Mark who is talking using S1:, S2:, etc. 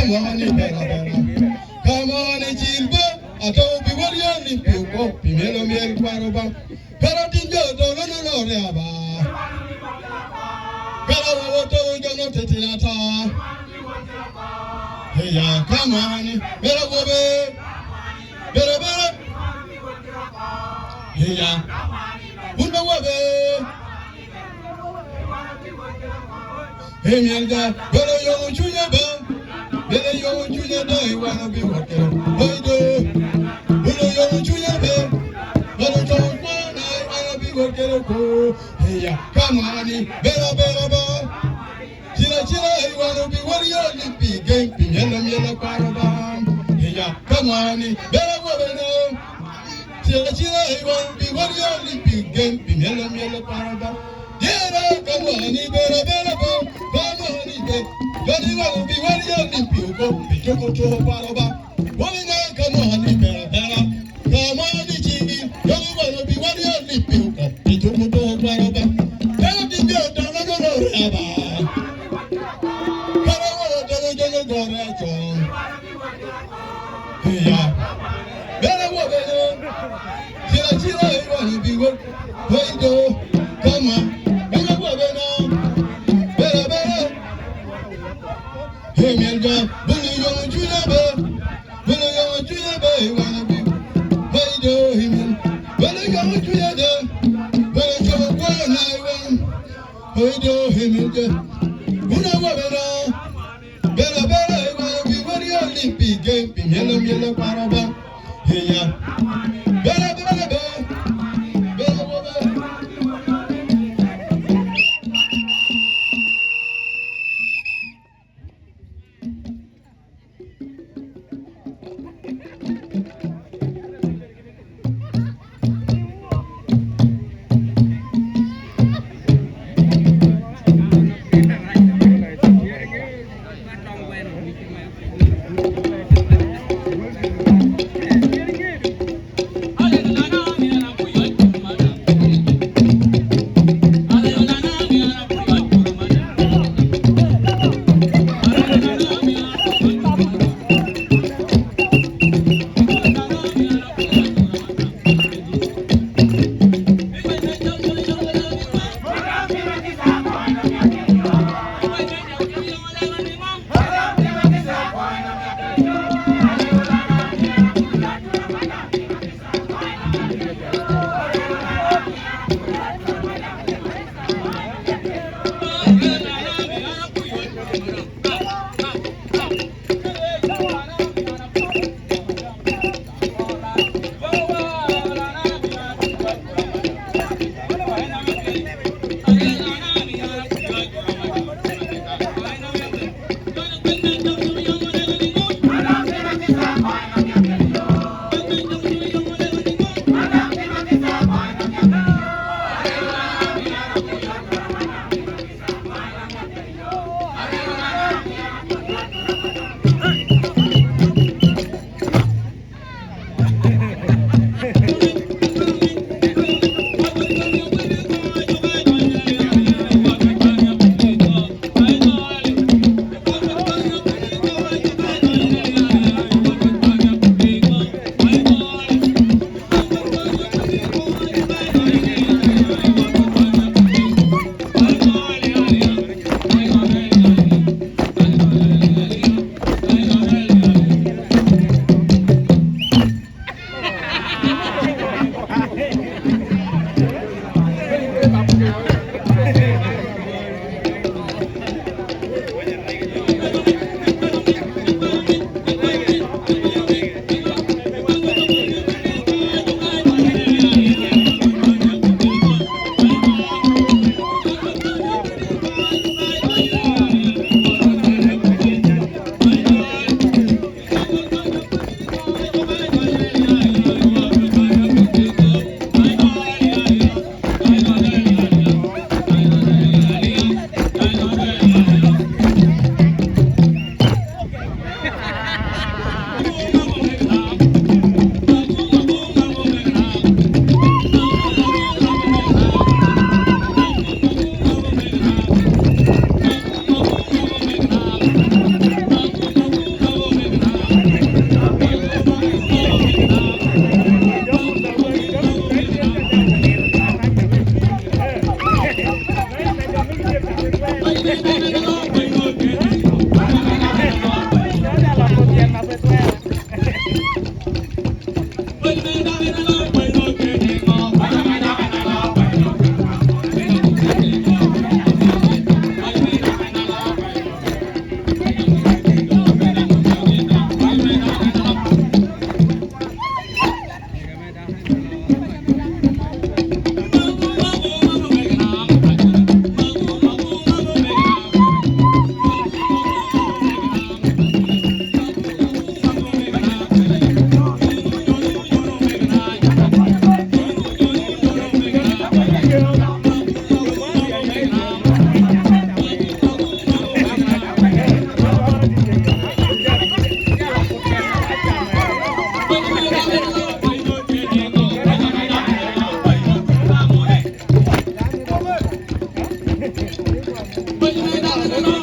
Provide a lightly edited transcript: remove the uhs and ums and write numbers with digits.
S1: come on, come on, Jilba, I don't be what you're limping, Pimelo Miel Paroba, Paratingo, don't know Raba. Parawato, you're not taking at all. Hey, come on, better go, better. Hey, Hey, Mielga, better you junior bell, better you junior day, wanna be working. Hey, do, better you junior bell, better don't want I wanna be working. Hey, come on, better. Chila, you wanna be what you're limping, game, Pinella Parabam. Hey, come on, better go. Chila, you wanna be what you're limping, game, Pinella Parabam. Yeah, come on, better. Come on, Johnny will be one year in Pugo, Pico to Paroba. One night, come on, better. Come on, Jimmy, Johnny will be one year in Pugo, Pico to Paroba. Tell the girl, don't know. Come on, don't go. Yeah, better walk. Chila, you want to be what? Wait, go. Come on. Hey, Melga, bully young Julia, wanna be. Hey, do him. Bully young Julia, but you're one I want. Hey, do him. Una Wabana, better, wanna be what you're Olympic game, Yellow Paraba. Hey, better.
S2: Thank you.